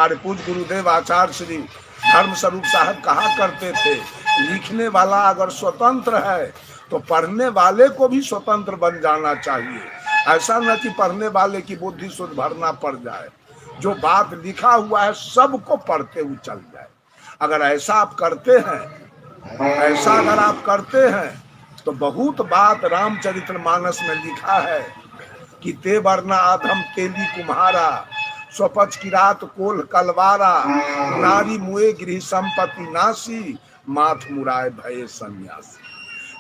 हमारे पूज्य गुरुदेव आचार्य श्री धर्म स्वरूप साहब कहा करते थे, लिखने वाला अगर स्वतंत्र है तो पढ़ने वाले को भी स्वतंत्र बन जाना चाहिए। ऐसा न कि पढ़ने वाले की बुद्धि शुद्ध भरना पड़ जाए, जो बात लिखा हुआ है सबको पढ़ते हुए चल जाए। अगर ऐसा आप करते हैं, ऐसा अगर आप करते हैं तो बहुत बात रामचरितमानस में लिखा है कि ते वरना आधम तेली कुम्हारा, स्वपच की रात कोल कलवारा, नारी मुए गृह संपत्ति नासी, माथ मुराए भये सन्यासी।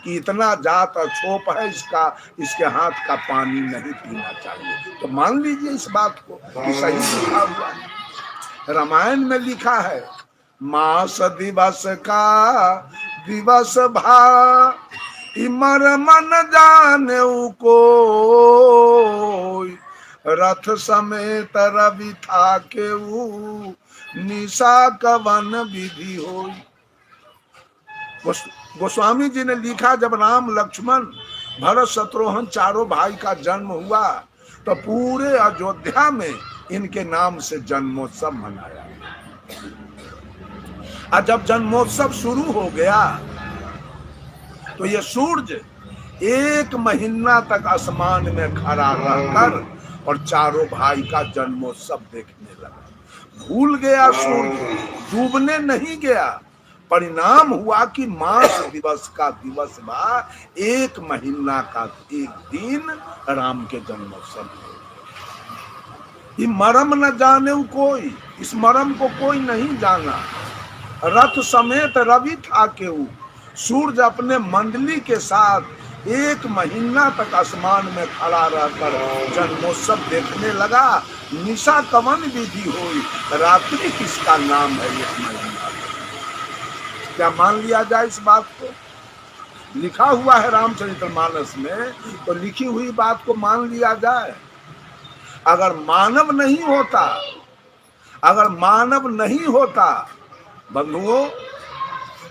कि इतना जात अछोप है इसका, इसके हाथ का पानी नहीं पीना चाहिए। तो मान लीजिए इस बात को कि सही लिखा हुआ है। रामायण में लिखा है, मास दिवस का दिवस भा इमर मन जाने को, रथ समेत रवि था के निशा कवन विधि हो। गोस्वामी जी ने लिखा, जब राम लक्ष्मण भरत शत्रुघ्न चारों भाई का जन्म हुआ तो पूरे अयोध्या में इनके नाम से जन्मोत्सव मनाया। और जब जन्मोत्सव शुरू हो गया तो ये सूर्य 1 महीना तक आसमान में खड़ा रहकर और चारों भाई का जन्मोत्सव देखने लगा। भूल गया सूर्य, डूबने नहीं गया। परिणाम हुआ कि मास दिवस का दिवस बा 1 महीना का एक दिन राम के जन्मोत्सव। ये मरम न जाने कोई, इस मरम को कोई नहीं जाना। रथ समेत रवि था केहू, सूर्य अपने मंडली के साथ 1 महीना तक आसमान में खड़ा रहकर जन्मोत्सव देखने लगा। निशा कवन विधि हुई, रात्रि किसका नाम है 1 महीना। क्या मान लिया जाए इस बात को? लिखा हुआ है रामचरितमानस में, तो लिखी हुई बात को मान लिया जाए। अगर मानव नहीं होता, अगर मानव नहीं होता, बंधुओं,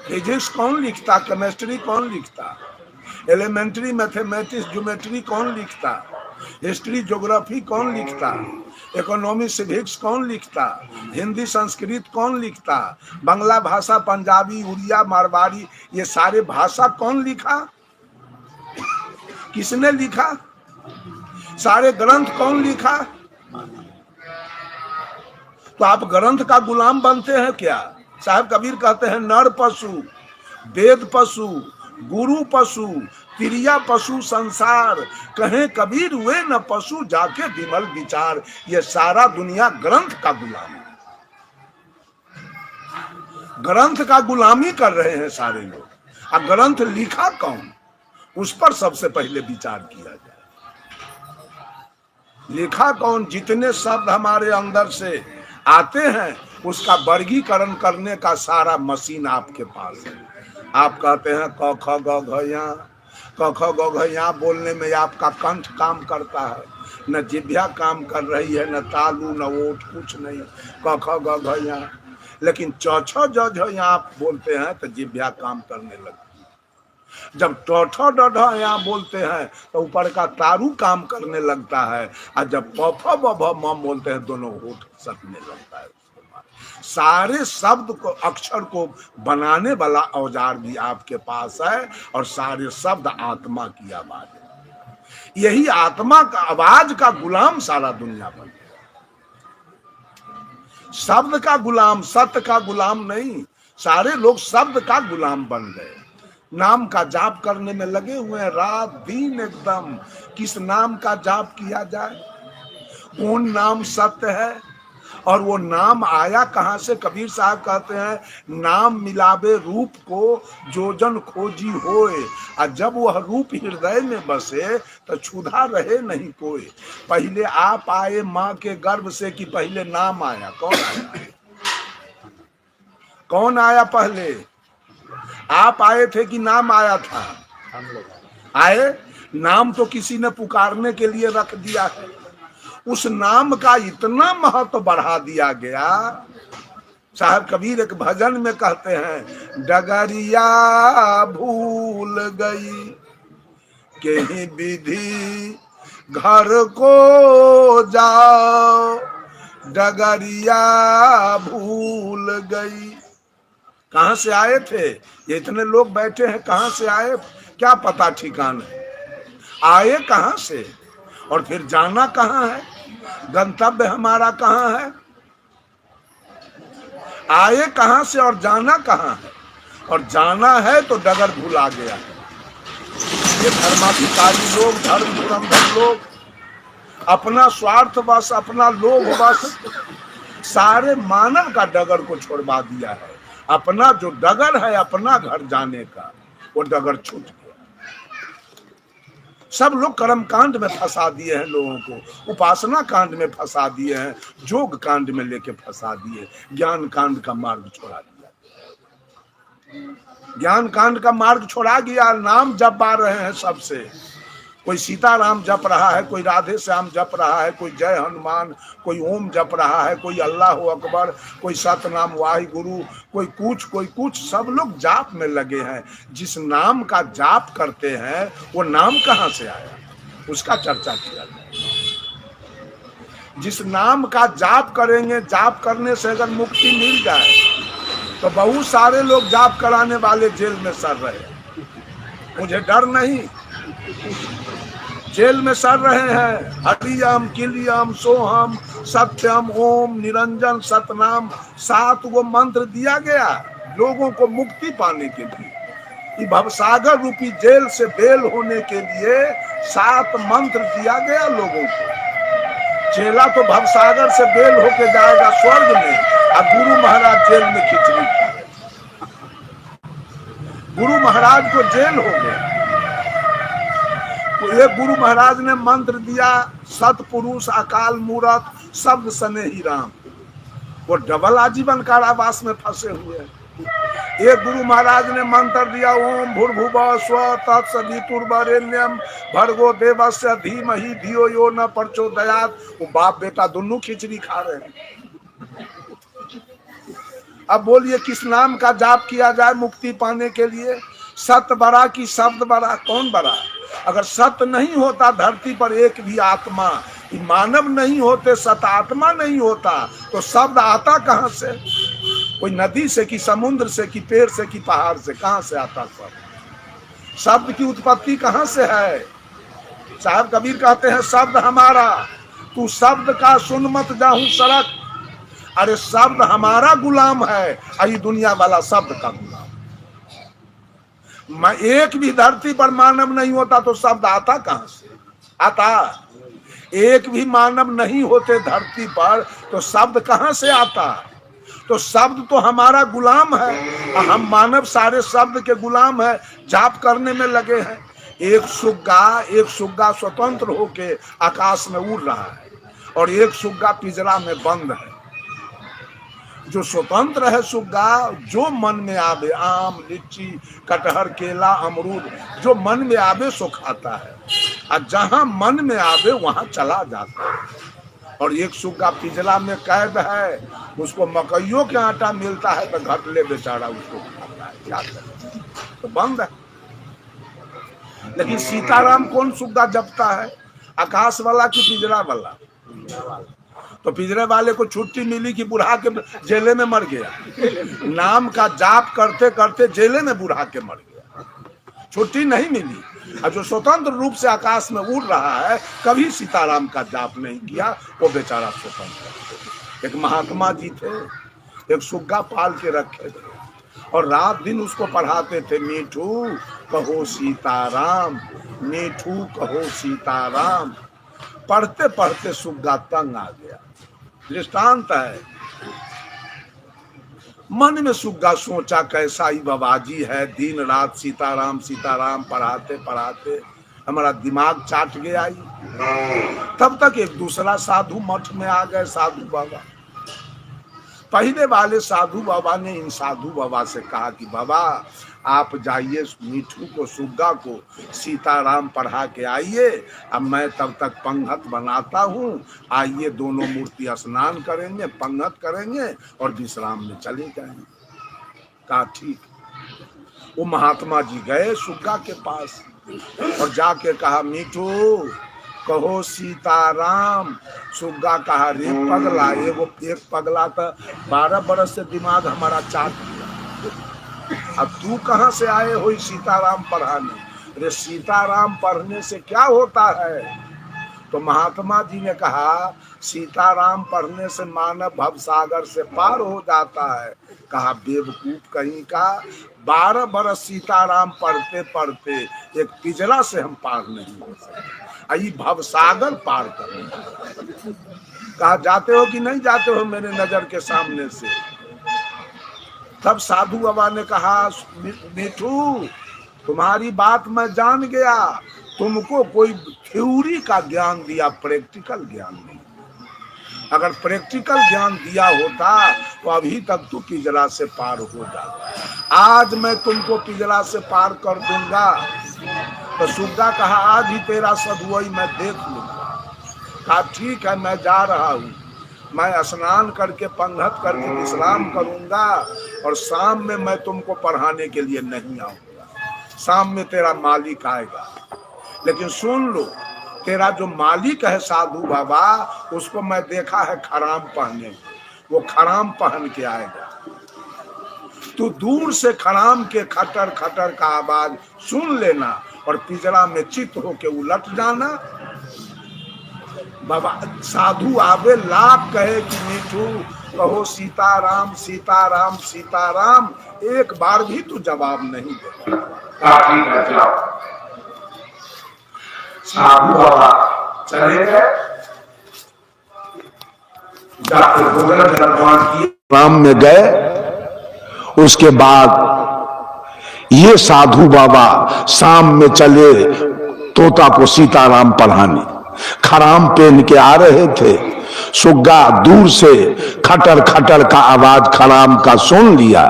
फिजिक्स कौन लिखता, केमिस्ट्री कौन लिखता, एलिमेंट्री मैथमेटिक्स ज्योमेट्री कौन लिखता, हिस्ट्री ज्योग्राफी कौन लिखता, इकोनॉमी सिविक्स कौन लिखता, हिंदी संस्कृत कौन लिखता, बांग्ला भाषा, पंजाबी, उड़िया, मारवाड़ी, ये सारे भाषा कौन लिखा? किसने लिखा? सारे ग्रंथ कौन लिखा? तो आप ग्रंथ का गुलाम बनते हैं क्या? साहब कबीर कहते हैं, नर पशु, वेद पशु, गुरु पशु, प्रिया पशु संसार, कहें कबीर हुए न पशु जाके विमल विचार। ये सारा दुनिया ग्रंथ का गुलाम है, ग्रंथ का गुलामी कर रहे हैं सारे लोग। अब ग्रंथ लिखा कौन, उस पर सबसे पहले विचार किया जाए। लिखा कौन? जितने शब्द हमारे अंदर से आते हैं उसका वर्गीकरण करने का सारा मशीन आपके पास है। आप कहते हैं क ख ग घ या, क ख ग घ या बोलने में आपका कंठ काम करता है, न जिह्वा काम कर रही है, न तालू न ओठ, कुछ नहीं, क ख ग घ या। लेकिन च छ ज झ या आप बोलते हैं तो जिह्वा काम करने लगती है। जब ट ठ ड ढ या बोलते हैं तो ऊपर का तारू काम करने लगता है, और जब प फ ब भ म बोलते हैं दोनों होठ सकने लगता है। सारे शब्द को, अक्षर को बनाने वाला औजार भी आपके पास है, और सारे शब्द आत्मा की आवाज है। यही आत्मा का आवाज का गुलाम सारा दुनिया बन गया। शब्द का गुलाम, सत्य का गुलाम नहीं। सारे लोग शब्द का गुलाम बन गए। नाम का जाप करने में लगे हुए हैं रात दिन एकदम। किस नाम का जाप किया जाए? कौन नाम सत्य है? और वो नाम आया कहाँ से? कबीर साहब कहते हैं, नाम मिलावे रूप को जो जन खोजी होए, और जब वह रूप हृदय में बसे तो क्षुधा रहे नहीं कोई। पहले आप आए माँ के गर्भ से कि पहले नाम आया? कौन आया? कौन आया पहले? आप आए थे कि नाम आया था? आए। नाम तो किसी ने पुकारने के लिए रख दिया है। उस नाम का इतना महत्व बढ़ा दिया गया। साहब कबीर एक भजन में कहते हैं, डगरिया भूल गई कहीं विधि घर को जाओ, डगरिया भूल गई। कहां से आए थे ये इतने लोग बैठे हैं, कहां से आए क्या पता ठिकाना, आए कहां से और फिर जाना कहां है, गंतव्य हमारा कहां है, आए कहां से और जाना कहां है, और जाना है तो डगर भुला गया है। ये धर्माधिकारी लोग, धर्म धुरंधर लोग अपना स्वार्थ बस, अपना लोभ बस सारे मानव का डगर को छोड़वा दिया है। अपना जो डगर है अपना घर जाने का, वो डगर छूट गया। सब लोग कर्म कांड में फंसा दिए हैं लोगों को, उपासना कांड में फंसा दिए हैं, योग कांड में लेके फंसा दिए, ज्ञान कांड का मार्ग छोड़ा दिया, ज्ञान कांड का मार्ग छोड़ा गया। नाम जप पा रहे हैं सबसे, कोई सीताराम जप रहा है, कोई राधे श्याम जप रहा है, कोई जय हनुमान, कोई ओम जप रहा है, कोई अल्लाह अकबर, कोई सतनाम वाहिगुरु, कोई कुछ, सब लोग जाप में लगे हैं। जिस नाम का जाप करते हैं वो नाम कहां से आया, उसका चर्चा किया जाए। जिस नाम का जाप करेंगे, जाप करने से अगर मुक्ति मिल जाए तो बहुत सारे लोग जाप कराने वाले जेल में सड़ रहे, मुझे डर नहीं, जेल में सड़ रहे हैं। हरियम किलियम सोहम सत्यम ओम निरंजन सतनाम, 7 गो मंत्र दिया गया लोगों को मुक्ति पाने के लिए। भवसागर रूपी जेल से बेल होने के लिए 7 मंत्र दिया गया लोगों को। चेला तो भवसागर से बेल होके जाएगा स्वर्ग में, और गुरु महाराज जेल में खिचड़ी, गुरु महाराज को जेल हो गया। ये गुरु महाराज ने मंत्र दिया, सतपुरुष अकाल मूरत शब्द सने ही राम, वो डबल आजीवन कारावास में फंसे हुए हैं। एक गुरु महाराज ने मंत्र दिया, ओम भूर्भुवः स्वः तत्सवितुर्वरेण्यम भर्गो देवस्य धीमहि धियो यो न प्रचोदयात्। वो बाप बेटा दोनों खिचड़ी खा रहे हैं। अब बोलिए किस नाम का जाप किया जाए मुक्ति पाने के लिए? सत्य बड़ा कि शब्द बड़ा, कौन बड़ा? अगर सत्य नहीं होता धरती पर एक भी आत्मा, मानव नहीं होते, सत आत्मा नहीं होता, तो शब्द आता कहां से? कोई नदी से कि समुद्र से कि पेड़ से कि पहाड़ से, कहां से आता शब्द? शब्द की उत्पत्ति कहां से है? साहब कबीर कहते हैं शब्द हमारा, तू शब्द का सुन मत जाहूं सड़क। अरे शब्द हमारा गुलाम है, आई दुनिया वाला शब्द का गुलाम। मैं एक भी धरती पर मानव नहीं होता तो शब्द आता कहां से? आता। एक भी मानव नहीं होते धरती पर तो शब्द कहां से आता? तो शब्द तो हमारा गुलाम है, हम मानव सारे शब्द के गुलाम है, जाप करने में लगे हैं। एक सुग्गा स्वतंत्र होके आकाश में उड़ रहा है और एक सुग्गा पिंजरा में बंद है। जो स्वतंत्र है सुग्गा, जो मन में आवे, आम लीची कटहर केला अमरूद, जो मन में आवे सो खाता है, और जहां मन में आवे वहां चला जाता है। और एक सुग्गा पिंजरा में कैद है, उसको मकइयों के आटा मिलता है तो घटले बेचारा उसको खाता है, क्या करे, तो बंद है। लेकिन सीताराम कौन सुग्गा जपता है? आकाश वाला कि पिंजरा वाला? तो पिंजरे वाले को छुट्टी मिली कि बुढ़ा के जेले में मर गया? नाम का जाप करते करते जेले में बुढ़ा के मर गया, छुट्टी नहीं मिली। और जो स्वतंत्र रूप से आकाश में उड़ रहा है, कभी सीताराम का जाप नहीं किया, वो बेचारा स्वतंत्र। एक महात्मा जी थे, एक सुग्गा पाल के रखे थे और रात दिन उसको पढ़ाते थे, मीठू कहो सीताराम, मीठू कहो सीताराम। पढ़ते पढ़ते सुग्गा तंग आ गया। दृष्टांत है। मन में सुग्गा सोचा कैसा ही बाबाजी है, दिन रात सीताराम सीताराम पढ़ाते पढ़ाते हमारा दिमाग चाट गया ही। तब तक एक दूसरा साधु मठ में आ गए, साधु बाबा। पहले वाले साधु बाबा ने इन साधु बाबा से कहा कि बाबा आप जाइए मीठू को सुग्गा को सीताराम पढ़ा के आइए, अब मैं तब तक पंगत बनाता हूँ, आइए दोनों मूर्ति स्नान करेंगे, पंगत करेंगे और विश्राम में चले जाएंगे। कहा ठीक। वो महात्मा जी गए सुग्गा के पास और जाके कहा, मीठू कहो सीताराम। सुग्गा कहा रे पगला, एगो एक पगला तो 12 बरस से दिमाग हमारा चाट दिया, अब तू कहाँ से आए हो सीताराम पढ़ाने? अरे सीताराम पढ़ने से क्या होता है? तो महात्मा जी ने कहा सीताराम पढ़ने से मानव भवसागर से पार हो जाता है। कहा बेवकूफ कहीं का, 12 बरस सीताराम पढ़ते पढ़ते एक पिजरा से हम पार नहीं हो सकते, आई भवसागर पार करने। कहा जाते हो कि नहीं जाते हो मेरे नजर के सामने से? तब साधु बाबा ने कहा मिठू तुम्हारी बात मैं जान गया, तुमको कोई थ्योरी का ज्ञान दिया, प्रैक्टिकल ज्ञान नहीं। अगर प्रैक्टिकल ज्ञान दिया होता तो अभी तक तू पिजरा से पार हो जाता। आज मैं तुमको पिजरा से पार कर दूंगा। तो सुग्गा कहा आज ही तेरा सदुवई मैं देख लूंगा। कहा ठीक है मैं जा रहा हूँ, मैं स्नान करके पंगत करके विश्राम करूंगा और शाम में मैं तुमको पढ़ाने के लिए नहीं आऊंगा, शाम में तेरा मालिक आएगा। लेकिन सुन लो, तेरा जो मालिक है साधु बाबा, उसको मैं देखा है खराम पहने, वो खराम पहन के आएगा। तू दूर से खराम के खटर खटर का आवाज सुन लेना और पिजरा में चित होके उलट जाना। बाबा साधु आवे लाख कहे कि मिठू कहो सीताराम सीताराम सीताराम, एक बार भी तू जवाब नहीं दे। साधु बाबा चले गए, जाके भोजन भगवान की राम में गए। उसके बाद ये साधु बाबा शाम में चले तोता को सीताराम पढ़ाने, खराम पहन के आ रहे थे। सुग्गा दूर से खटर खटर का आवाज खराम का सुन लिया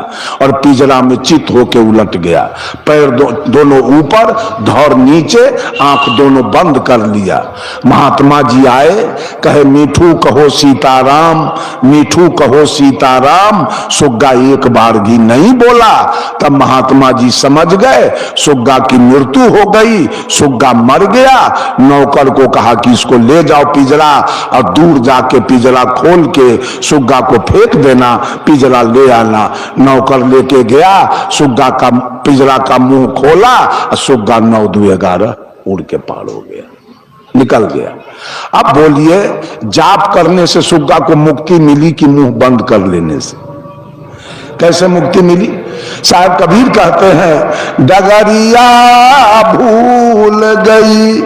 और पिजरा में चित होके उलट गया। पैर दोनों ऊपर, धौर नीचे, आंख दोनों बंद कर लिया। महात्मा जी आए, कहे मीठू कहो सीताराम, मीठू कहो सीताराम। सुग्गा एक बार भी नहीं बोला। तब महात्मा जी समझ गए सुग्गा की मृत्यु हो गई, सुग्गा मर गया। नौकर को कहा कि इसको ले जाओ पिजरा और दूर जाके पिजरा खोल के सुग्गा को फेंक देना, पिजरा ले आना। नौकर लेके गया, सुग्गा का पिजरा का मुंह खोला और सुग्गा 9-2-11 उड़ के पार हो गया, निकल गया। अब बोलिए जाप करने से सुग्गा को मुक्ति मिली कि मुंह बंद कर लेने से? कैसे मुक्ति मिली? साहब कबीर कहते हैं डगरिया भूल गई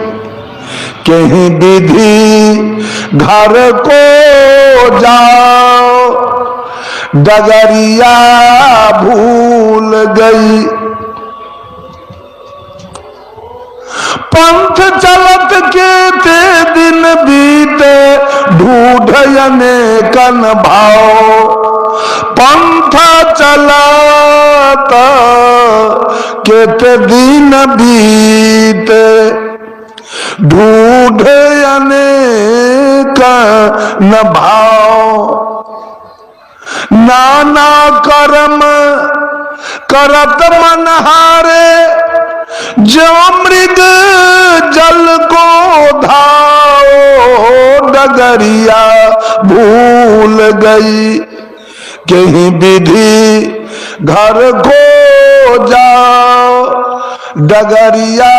कहीं विधि घर को जाओ, डगरिया भूल गई पंथ चलत के ते दिन बीते ढूढ़ने कन भाव, पंथ चलत के ते दिन बीते ढूढ़े अनेक न भाव, नाना कर्म करत मनहारे जो मृग जल को धाओ, डगरिया भूल गई कहीं विधि घर को जाओ, डगरिया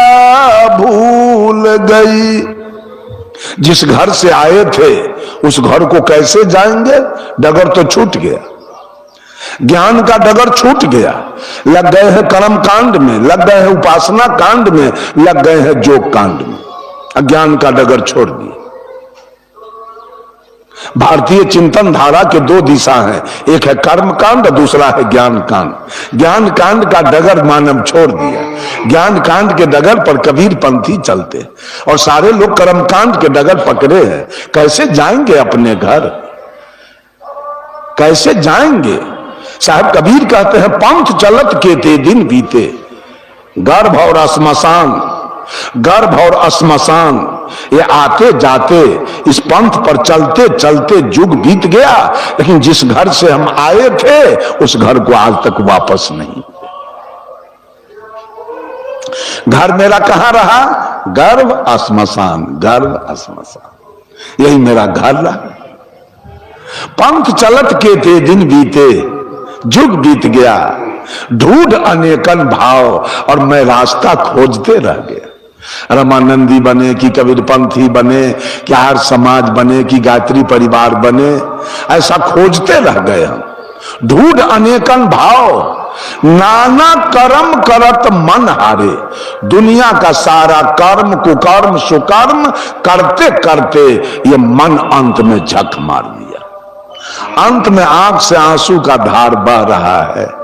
भूल गई। जिस घर से आए थे उस घर को कैसे जाएंगे? डगर तो छूट गया, ज्ञान का डगर छूट गया। लग गए हैं कर्म कांड में, लग गए हैं उपासना कांड में, लग गए हैं योग कांड में, अज्ञान का डगर छोड़ दिए। भारतीय चिंतन धारा के 2 दिशा हैं, एक है कर्म कांड, दूसरा है ज्ञान कांड। ज्ञान कांड का डगर मानव छोड़ दिया, ज्ञान कांड के डगर पर कबीर पंथी चलते और सारे लोग कर्म कांड के डगर पकड़े हैं। कैसे जाएंगे अपने घर, कैसे जाएंगे? साहब कबीर कहते हैं पंथ चलत के ते दिन बीते, गर्भ और श्मशान, गर्भ और श्मशान ये आते जाते इस पंथ पर चलते चलते युग बीत गया, लेकिन जिस घर से हम आए थे उस घर को आज तक वापस नहीं। घर मेरा कहां रहा? गर्भ श्मशान, गर्भ श्मशान, यही मेरा घर रहा। पंख चलत के थे दिन बीते, जुग बीत गया, ढूंढ अनेकन भाव, और मैं रास्ता खोजते रह गया। रामानंदी बने कि कबीरपंथी बने कि आर्य समाज बने कि गायत्री परिवार बने, ऐसा खोजते रह गए हम। ढूंढ अनेकन भाव, नाना कर्म करत मन हारे। दुनिया का सारा कर्म कुकर्म सुकर्म करते करते ये मन अंत में झक मार दिया। अंत में आंख से आंसू का धार बह रहा है।